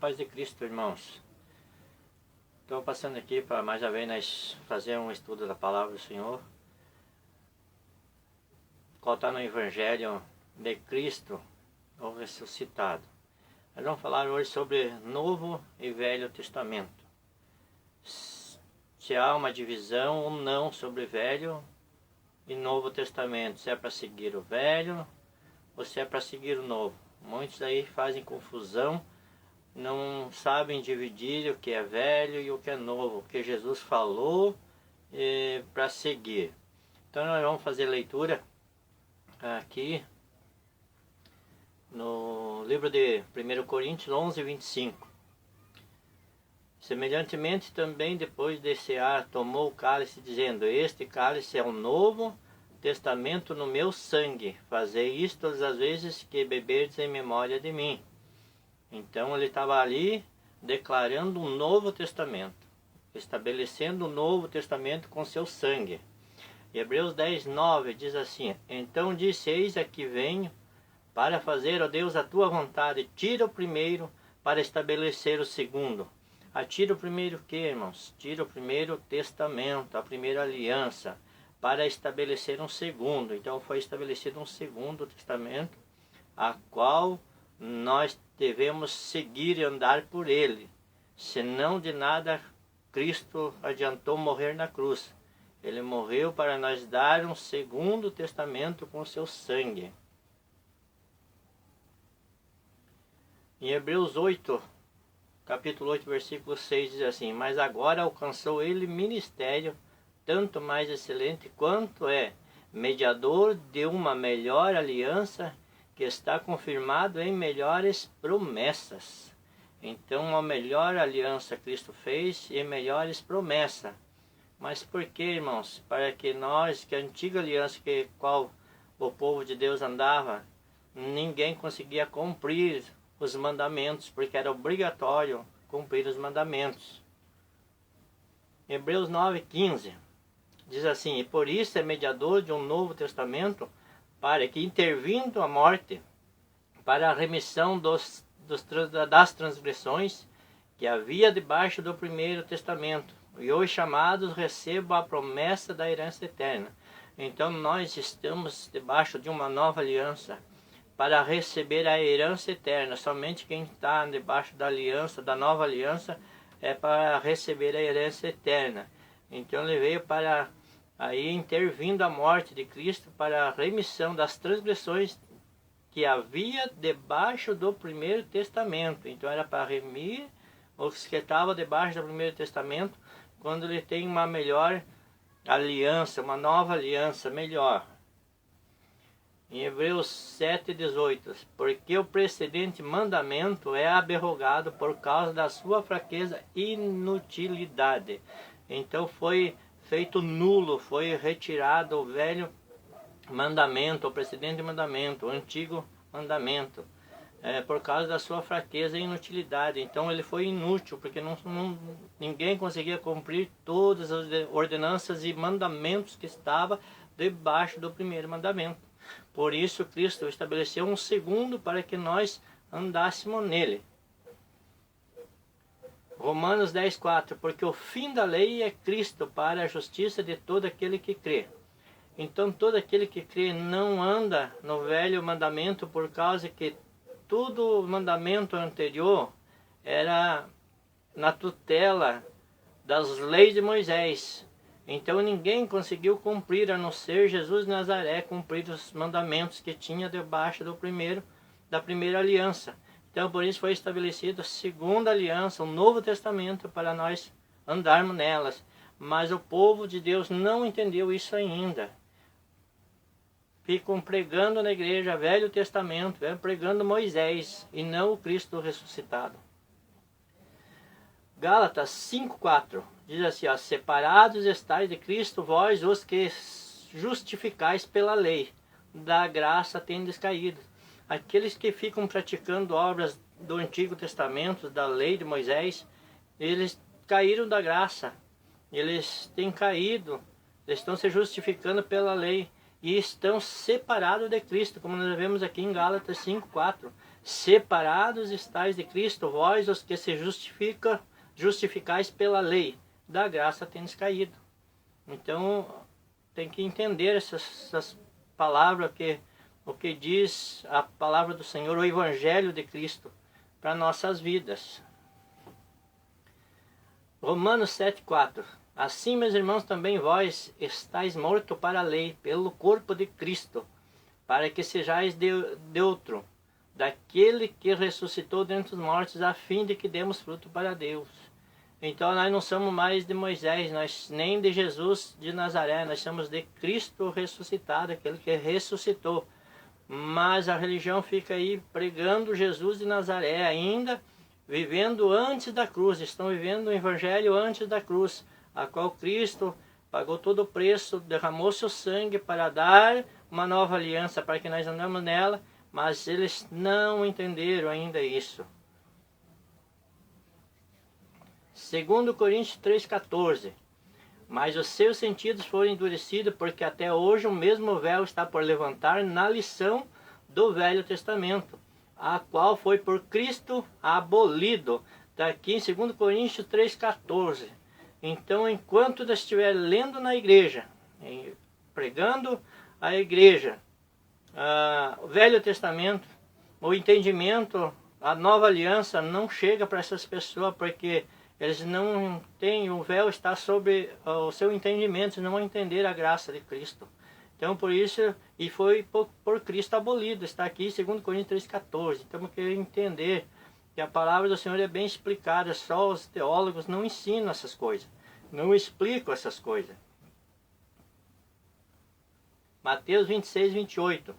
paz de Cristo, irmãos. Estou passando aqui para mais uma vez nós fazer um estudo da palavra do Senhor, qual está no Evangelho de Cristo, o ressuscitado. Nós vamos falar hoje sobre Novo e Velho Testamento. Se há uma divisão ou não sobre Velho e Novo Testamento, se é para seguir o Velho ou se é para seguir o Novo. Muitos aí fazem confusão, não sabem dividir o que é velho e o que é novo, o que Jesus falou para seguir. Então nós vamos fazer leitura aqui no livro de 1 Coríntios 11, 25. Semelhantemente também depois de cear tomou o cálice, dizendo: este cálice é o novo testamento no meu sangue, fazei isto todas as vezes que beberdes em memória de mim. Então ele estava ali declarando um novo testamento, estabelecendo um novo testamento com seu sangue. E Hebreus 10, 9 diz assim: então disse: eis aqui venho para fazer, ó Deus, a tua vontade. Tira o primeiro para estabelecer o segundo. Tira o primeiro o que, irmãos? Tira o primeiro testamento, a primeira aliança, para estabelecer um segundo. Então foi estabelecido um segundo testamento, a qual nós devemos seguir e andar por ele. Senão de nada Cristo adiantou morrer na cruz. Ele morreu para nós dar um segundo testamento com seu sangue. Em Hebreus 8, capítulo 8, versículo 6 diz assim: mas agora alcançou ele ministério tanto mais excelente, quanto é mediador de uma melhor aliança, que está confirmado em melhores promessas. Então, uma melhor aliança Cristo fez e melhores promessas. Mas por que, irmãos? Para que nós, que a antiga aliança que qual o povo de Deus andava, ninguém conseguia cumprir os mandamentos, porque era obrigatório cumprir os mandamentos. Hebreus 9:15 diz assim: e por isso é mediador de um novo testamento, para que, intervindo a morte, para a remissão das transgressões que havia debaixo do primeiro testamento, e os chamados recebam a promessa da herança eterna. Então nós estamos debaixo de uma nova aliança, para receber a herança eterna. Somente quem está debaixo da aliança, da nova aliança, é para receber a herança eterna. Então ele veio para aí intervindo a morte de Cristo para a remissão das transgressões que havia debaixo do primeiro testamento. Então era para remir os que estavam debaixo do primeiro testamento, quando ele tem uma melhor aliança, uma nova aliança melhor. Em Hebreus 7:18, porque o precedente mandamento é abrogado por causa da sua fraqueza e inutilidade. Então foi feito nulo, foi retirado o velho mandamento, o precedente mandamento, o antigo mandamento, por causa da sua fraqueza e inutilidade. Então ele foi inútil, porque ninguém conseguia cumprir todas as ordenanças e mandamentos que estavam debaixo do primeiro mandamento. Por isso Cristo estabeleceu um segundo para que nós andássemos nele. Romanos 10:4, porque o fim da lei é Cristo para a justiça de todo aquele que crê. Então todo aquele que crê não anda no velho mandamento, por causa que todo o mandamento anterior era na tutela das leis de Moisés. Então ninguém conseguiu cumprir, a não ser Jesus de Nazaré, cumprir os mandamentos que tinha debaixo da primeira aliança. Então por isso foi estabelecida a segunda aliança, o Novo Testamento, para nós andarmos nelas. Mas o povo de Deus não entendeu isso ainda. Ficam pregando na igreja Velho Testamento, pregando Moisés e não o Cristo ressuscitado. Gálatas 5:4 diz assim: ó, separados estáis de Cristo, vós os que justificais pela lei, da graça tendes caído. Aqueles que ficam praticando obras do Antigo Testamento, da lei de Moisés, eles caíram da graça, eles têm caído, eles estão se justificando pela lei e estão separados de Cristo, como nós vemos aqui em Gálatas 5:4. separados estáis de Cristo, vós os que se justificais pela lei, da graça tendes caído. Então, tem que entender essas palavras, o que diz a palavra do Senhor, o Evangelho de Cristo, para nossas vidas. Romanos 7,4. Assim, meus irmãos, também vós estáis mortos para a lei, pelo corpo de Cristo, para que sejais de outro, daquele que ressuscitou dentre os mortos, a fim de que demos fruto para Deus. Então nós não somos mais de Moisés, nem de Jesus de Nazaré, nós somos de Cristo ressuscitado, aquele que ressuscitou. Mas a religião fica aí pregando Jesus de Nazaré ainda, vivendo antes da cruz, estão vivendo o Evangelho antes da cruz, a qual Cristo pagou todo o preço, derramou seu sangue para dar uma nova aliança, para que nós andamos nela, mas eles não entenderam ainda isso. 2 Coríntios 3,14. Mas os seus sentidos foram endurecidos, porque até hoje o mesmo véu está por levantar na lição do Velho Testamento, a qual foi por Cristo abolido. Está aqui em 2 Coríntios 3,14. Então, enquanto eu estiver lendo na igreja, pregando a igreja, o Velho Testamento, o entendimento, a nova aliança não chega para essas pessoas, porque eles não têm, o véu está sobre o seu entendimento, eles não vão entender a graça de Cristo. Então, por isso, e foi por Cristo abolido, está aqui em 2 Coríntios 3,14. Então, eu quero entender que a palavra do Senhor é bem explicada, só os teólogos não ensinam essas coisas, não explicam essas coisas. Mateus 26:28.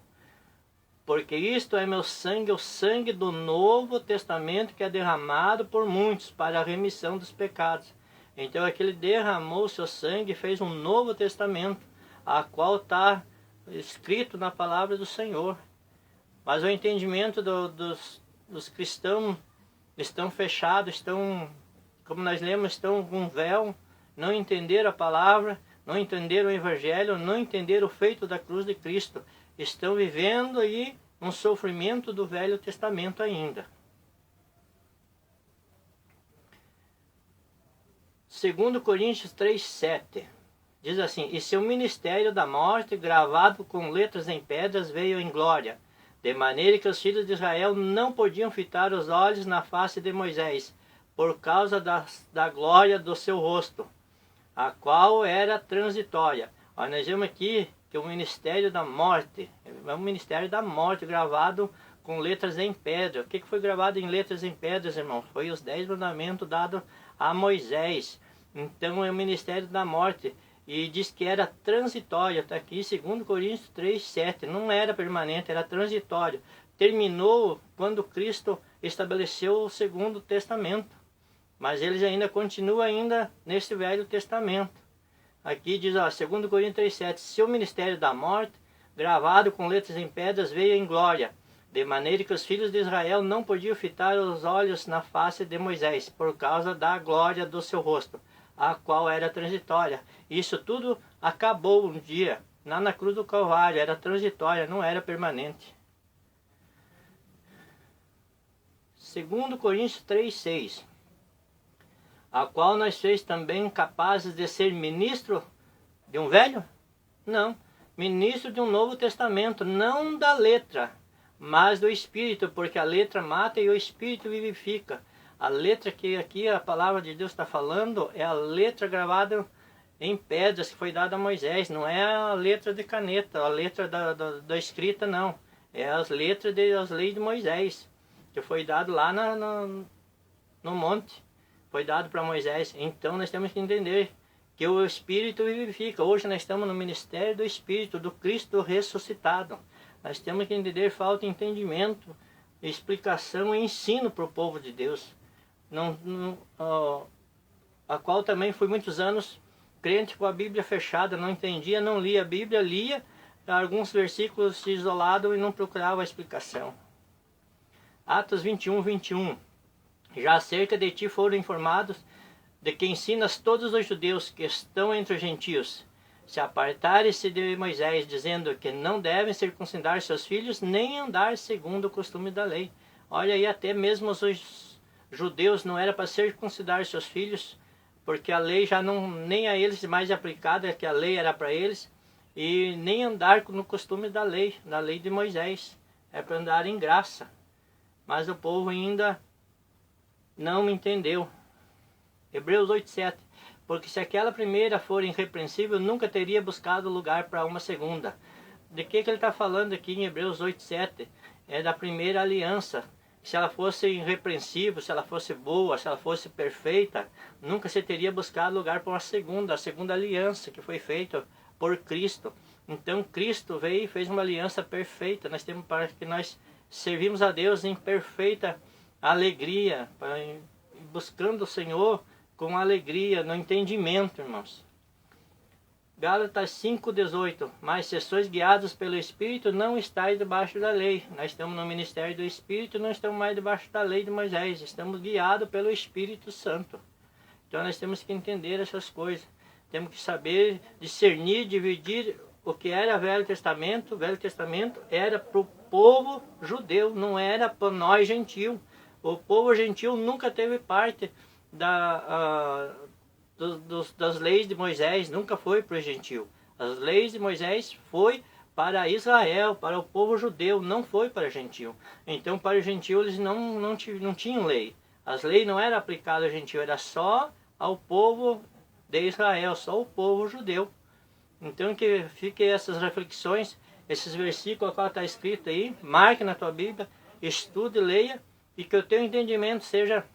Porque isto é meu sangue, o sangue do Novo Testamento, que é derramado por muitos para a remissão dos pecados. Então aquele derramou seu sangue e fez um Novo Testamento, a qual está escrito na palavra do Senhor. Mas o entendimento dos cristãos estão fechados, estão, como nós lemos, estão com véu, não entenderam a palavra, não entenderam o Evangelho, não entenderam o feito da cruz de Cristo. Estão vivendo aí um sofrimento do Velho Testamento ainda. 2 Coríntios 3,7 diz assim: E seu ministério da morte, gravado com letras em pedras, veio em glória, de maneira que os filhos de Israel não podiam fitar os olhos na face de Moisés, por causa da glória do seu rosto, a qual era transitória. Olha, nós vemos aqui que o ministério da morte, é um ministério da morte gravado com letras em pedra. O que foi gravado em letras em pedras, irmãos? Foi os 10 mandamentos dados a Moisés. Então é o ministério da morte. E diz que era transitório. Está aqui 2 Coríntios 3,7. Não era permanente, era transitório. Terminou quando Cristo estabeleceu o Segundo Testamento. Mas eles ainda continuam ainda nesse Velho Testamento. Aqui diz, 2 Coríntios 3,7. Seu ministério da morte, gravado com letras em pedras, veio em glória, de maneira que os filhos de Israel não podiam fitar os olhos na face de Moisés, por causa da glória do seu rosto, a qual era transitória. Isso tudo acabou um dia, lá na cruz do Calvário, era transitória, não era permanente. 2 Coríntios 3,6. A qual nós fez também capazes de ser ministro de um velho? Não, ministro de um novo testamento, não da letra, mas do Espírito, porque a letra mata e o Espírito vivifica. A letra que aqui a palavra de Deus está falando é a letra gravada em pedras que foi dada a Moisés, não é a letra de caneta, a letra da escrita, não. É as letras das leis de Moisés, que foi dado lá no monte. Foi dado para Moisés. Então nós temos que entender que o Espírito vivifica. Hoje nós estamos no ministério do Espírito, do Cristo ressuscitado. Nós temos que entender, falta entendimento, explicação e ensino para o povo de Deus. A qual também fui muitos anos crente com a Bíblia fechada, não entendia, não lia a Bíblia, lia alguns versículos isolados e não procurava a explicação. Atos 21:21. Já acerca de ti foram informados de que ensinas todos os judeus que estão entre os gentios, se apartarem-se de Moisés, dizendo que não devem circuncidar seus filhos, nem andar segundo o costume da lei. Olha aí, até mesmo os judeus não era para circuncidar seus filhos, porque a lei já não, nem a eles mais aplicada, que a lei era para eles, e nem andar no costume da lei de Moisés, é para andar em graça. Mas o povo ainda não me entendeu. Hebreus 8:7. Porque se aquela primeira for irrepreensível, nunca teria buscado lugar para uma segunda. De que ele está falando aqui em Hebreus 8:7? É da primeira aliança. Se ela fosse irrepreensível, se ela fosse boa, se ela fosse perfeita, nunca se teria buscado lugar para uma segunda, a segunda aliança que foi feita por Cristo. Então Cristo veio e fez uma aliança perfeita. Nós temos para que nós servimos a Deus em perfeita alegria, buscando o Senhor com alegria, no entendimento, irmãos. Gálatas 5:18. Mas se sois guiados pelo Espírito, não estáis debaixo da lei. Nós estamos no ministério do Espírito, não estamos mais debaixo da lei de Moisés. Estamos guiados pelo Espírito Santo. Então nós temos que entender essas coisas. Temos que saber discernir, dividir o que era o Velho Testamento. O Velho Testamento era para o povo judeu, não era para nós gentios. O povo gentil nunca teve parte das leis de Moisés, nunca foi para o gentil. As leis de Moisés foi para Israel, para o povo judeu, não foi para o gentil. Então para o gentil eles não tinham lei. As leis não eram aplicadas ao gentil, era só ao povo de Israel, só o povo judeu. Então que fiquem essas reflexões, esses versículos que está escrito aí, marque na tua Bíblia, estude, leia, e que o teu entendimento seja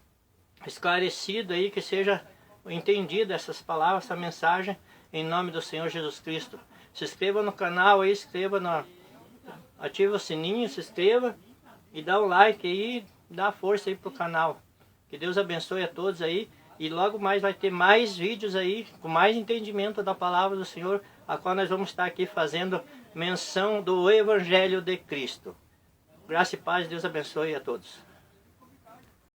esclarecido aí, que seja entendido essas palavras, essa mensagem, em nome do Senhor Jesus Cristo. Se inscreva no canal aí, ativa o sininho, se inscreva e dá um like aí, dá força aí pro canal. Que Deus abençoe a todos aí, e logo mais vai ter mais vídeos aí, com mais entendimento da palavra do Senhor, a qual nós vamos estar aqui fazendo menção do Evangelho de Cristo. Graça e paz, Deus abençoe a todos.